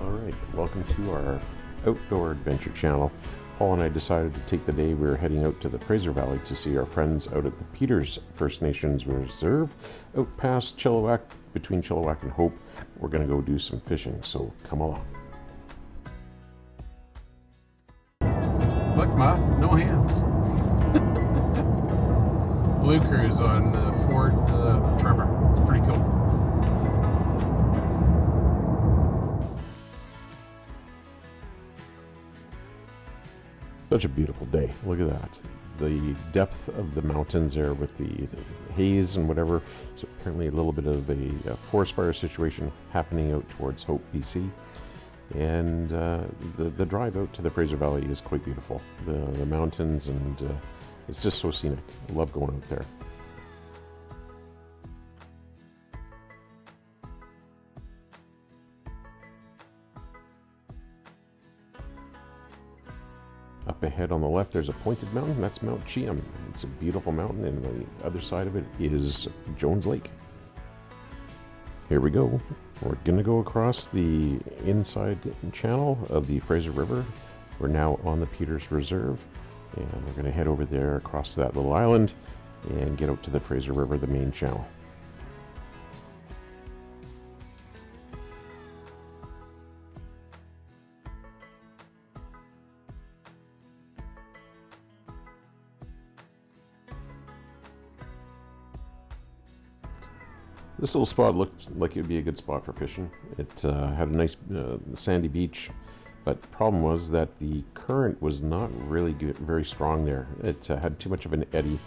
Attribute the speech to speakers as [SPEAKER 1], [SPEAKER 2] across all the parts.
[SPEAKER 1] Alright, welcome to our outdoor adventure channel. Paul and I decided to take the day we were heading out to the Fraser Valley to see our friends out at the Peters First Nations Reserve out past Chilliwack, between Chilliwack and Hope. We're going to go do some fishing, so come along.
[SPEAKER 2] Look, Ma, no hands. Blue Cruise on the Ford Tremor. It's pretty cool.
[SPEAKER 1] Such a beautiful day. Look at that. The depth of the mountains there with the haze and whatever. It's apparently a little bit of a forest fire situation happening out towards Hope, BC. And the drive out to the Fraser Valley is quite beautiful. The mountains, and it's just so scenic. I love going out there. Up ahead on the left, there's a pointed mountain. That's Mount Cheam. It's a beautiful mountain, and on the other side of it is Jones Lake. Here we go. We're going to go across the inside channel of the Fraser River. We're now on the Peters Reserve, and we're going to head over there across that little island and get out to the Fraser River, the main channel. This little spot looked like it would be a good spot for fishing. It had a nice sandy beach, but the problem was that the current was not really very strong there. It had too much of an eddy,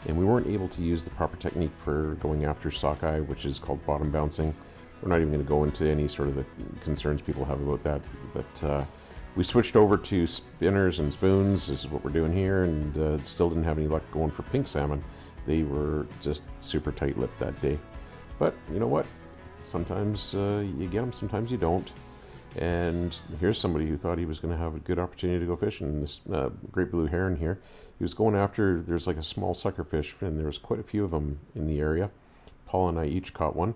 [SPEAKER 1] and we weren't able to use the proper technique for going after sockeye, which is called bottom bouncing. We're not even going to go into any sort of the concerns people have about that, but we switched over to spinners and spoons. This is what we're doing here, and still didn't have any luck going for pink salmon. They were just super tight-lipped that day. But you know what? Sometimes you get them, sometimes you don't. And here's somebody who thought he was going to have a good opportunity to go fishing. This great blue heron here, he was going after, there's like a small sucker fish, and there was quite a few of them in the area. Paul and I each caught one.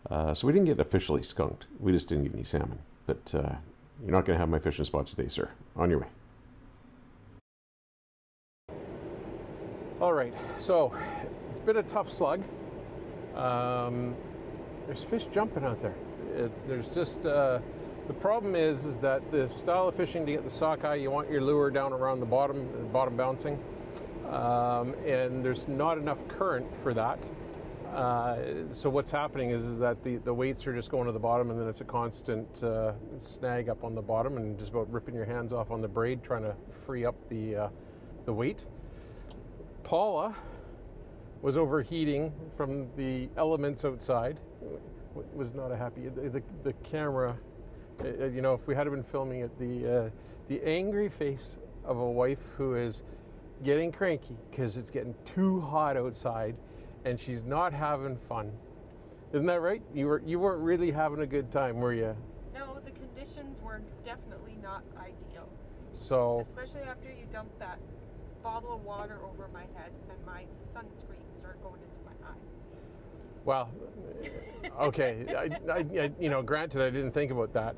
[SPEAKER 1] So we didn't get officially skunked. We just didn't get any salmon. But you're not going to have my fishing spot today, sir. On your way.
[SPEAKER 2] All right, so it's been a tough slug. There's fish jumping out there. There's just the problem is that the style of fishing to get the sockeye, you want your lure down around the bottom bouncing, and there's not enough current for that. So what's happening is that the weights are just going to the bottom, and then it's a constant snag up on the bottom, and just about ripping your hands off on the braid trying to free up the weight. Paula was overheating from the elements outside. Was not a happy. The camera, you know, if we had been filming it, the angry face of a wife who is getting cranky because it's getting too hot outside, and she's not having fun. Isn't that right? You weren't really having a good time, were you?
[SPEAKER 3] No, the conditions were definitely not ideal.
[SPEAKER 2] So,
[SPEAKER 3] especially after you dumped that bottle of water over my head and my sunscreen started going into my eyes.
[SPEAKER 2] Well, okay. I you know, granted, I didn't think about that.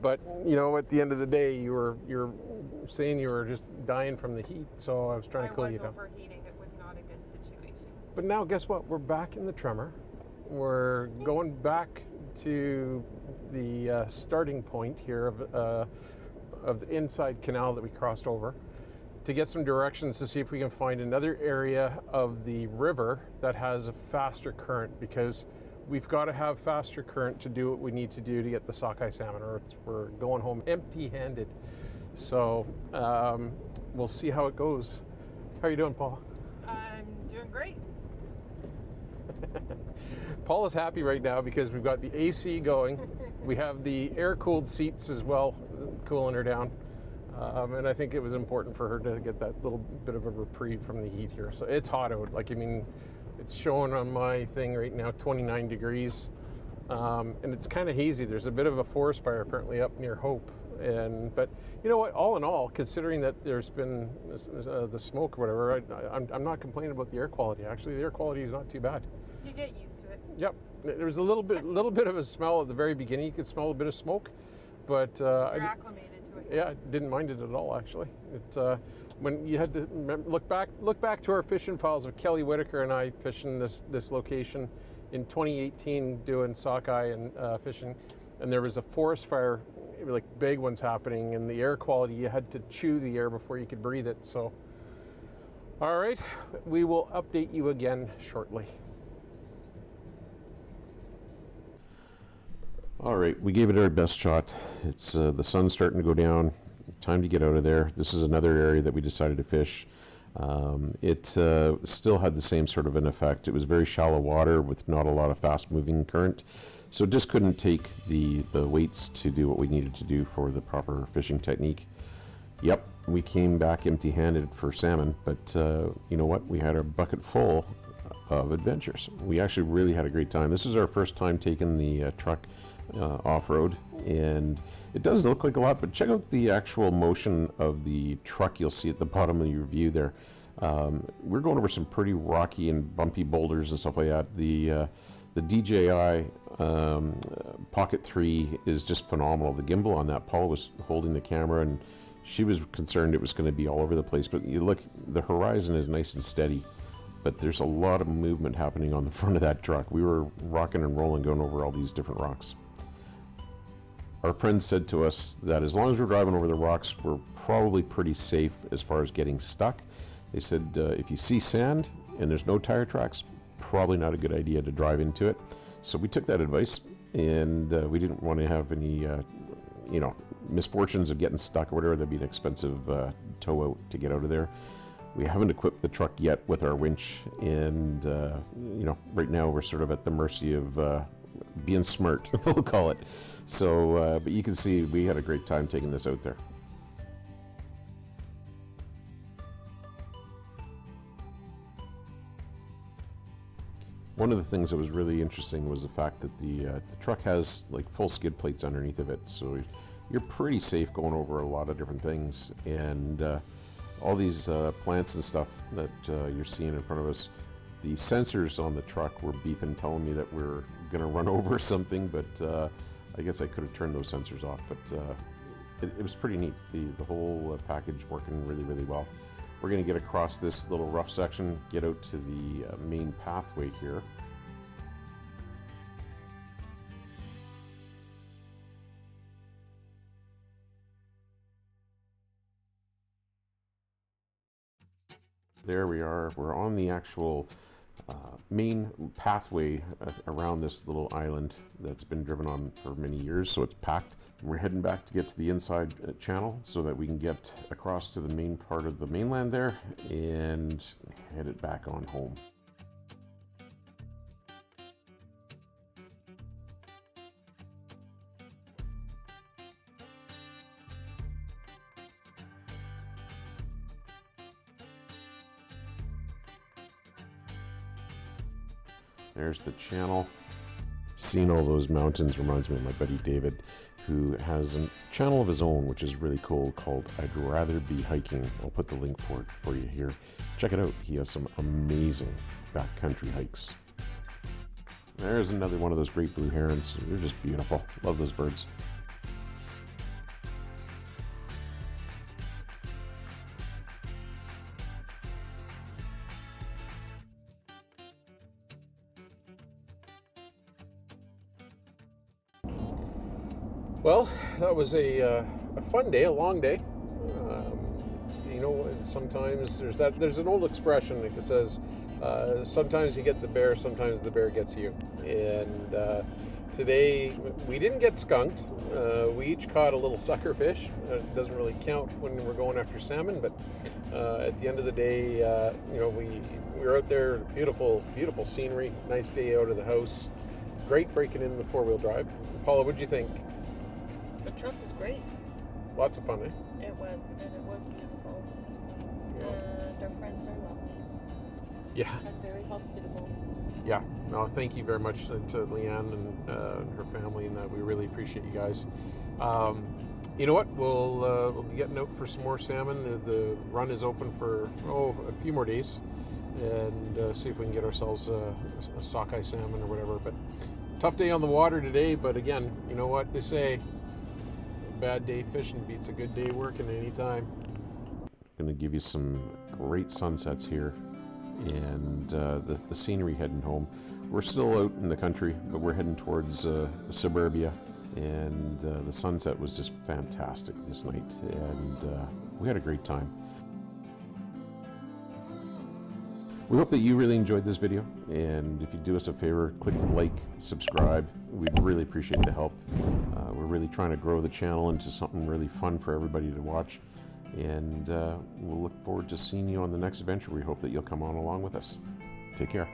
[SPEAKER 2] But you know, at the end of the day, you're saying you were just dying from the heat. So I was trying to cool you down.
[SPEAKER 3] I was overheating. It was not a good situation.
[SPEAKER 2] But now, guess what? We're back in the Tremor. We're going back to the starting point here of the inside canal that we crossed over, to get some directions to see if we can find another area of the river that has a faster current, because we've got to have faster current to do what we need to do to get the sockeye salmon, or we're going home empty-handed. So we'll see how it goes. How are you doing, Paul?
[SPEAKER 3] I'm doing great.
[SPEAKER 2] Paul is happy right now because we've got the AC going. We have the air-cooled seats as well, cooling her down. And I think it was important for her to get that little bit of a reprieve from the heat here. So it's hot out. Like, I mean, it's showing on my thing right now 29 degrees. And it's kind of hazy. There's a bit of a forest fire apparently up near Hope. But you know what? All in all, considering that there's been the smoke or whatever, I'm not complaining about the air quality. Actually, the air quality is not too bad.
[SPEAKER 3] You get used to it.
[SPEAKER 2] Yep. There was a little bit of a smell at the very beginning. You could smell a bit of smoke. but
[SPEAKER 3] You're acclimated to it.
[SPEAKER 2] yeah, didn't mind it at all actually. When you had to look back to our fishing files of Kelly Whitaker and I fishing this location in 2018 doing sockeye and fishing, and there was a forest fire, like big ones happening, and the air quality, you had to chew the air before you could breathe it. So all right, we will update you again shortly.
[SPEAKER 1] All right, we gave it our best shot. It's the sun's starting to go down. Time to get out of there. This is another area that we decided to fish. It still had the same sort of an effect. It was very shallow water with not a lot of fast-moving current, so it just couldn't take the weights to do what we needed to do for the proper fishing technique. Yep, we came back empty-handed for salmon, but you know what? We had our bucket full of adventures. We actually really had a great time. This is our first time taking the truck off-road, and it doesn't look like a lot, but check out the actual motion of the truck you'll see at the bottom of your view there. We're going over some pretty rocky and bumpy boulders and stuff like that. The DJI Pocket 3 is just phenomenal. The gimbal on that, Paul was holding the camera and she was concerned it was going to be all over the place, but you look, the horizon is nice and steady, but there's a lot of movement happening on the front of that truck. We were rocking and rolling going over all these different rocks. Our friends said to us that as long as we're driving over the rocks, we're probably pretty safe as far as getting stuck. They said if you see sand and there's no tire tracks, probably not a good idea to drive into it. So we took that advice, and we didn't want to have any misfortunes of getting stuck or whatever. That'd be an expensive tow out to get out of there. We haven't equipped the truck yet with our winch, and right now we're sort of at the mercy of being smart, we'll call it. So, but you can see we had a great time taking this out there. One of the things that was really interesting was the fact that the truck has like full skid plates underneath of it, so you're pretty safe going over a lot of different things. And all these plants and stuff that you're seeing in front of us, the sensors on the truck were beeping, telling me that we're gonna run over something, but I guess I could have turned those sensors off, but it was pretty neat. The whole package working really, really well. We're going to get across this little rough section, get out to the main pathway here. There we are. We're on the actual main pathway around this little island that's been driven on for many years, so it's packed. We're heading back to get to the inside channel so that we can get across to the main part of the mainland there and head it back on home. There's the channel. Seeing all those mountains reminds me of my buddy David, who has a channel of his own, which is really cool, called I'd Rather Be Hiking. I'll put the link for it for you here. Check it out. He has some amazing backcountry hikes. There's another one of those great blue herons. They're just beautiful. Love those birds.
[SPEAKER 2] Well, that was a fun day, a long day. Sometimes there's an old expression that says, sometimes you get the bear, sometimes the bear gets you. And today we didn't get skunked. We each caught a little sucker fish. It doesn't really count when we're going after salmon, but at the end of the day, we were out there, beautiful, beautiful scenery, nice day out of the house. Great breaking in the four-wheel drive. Paula, what'd you think?
[SPEAKER 3] The truck was great.
[SPEAKER 2] Lots of fun, eh?
[SPEAKER 3] It was, and it was beautiful. And our friends are lovely.
[SPEAKER 2] Yeah.
[SPEAKER 3] And very hospitable.
[SPEAKER 2] Yeah. No, thank you very much to Leanne and her family, and we really appreciate you guys. You know what? We'll be getting out for some more salmon. The run is open for a few more days, and see if we can get ourselves a sockeye salmon or whatever. But tough day on the water today. But again, you know what they say. bad day fishing beats a good day working anytime.
[SPEAKER 1] Going to give you some great sunsets here, and the scenery heading home. We're still out in the country, but we're heading towards suburbia, and the sunset was just fantastic this night, and we had a great time. We hope that you really enjoyed this video, and if you do us a favor, click like, subscribe. We'd really appreciate the help. We're really trying to grow the channel into something really fun for everybody to watch, and we'll look forward to seeing you on the next adventure. We hope that you'll come on along with us. Take care.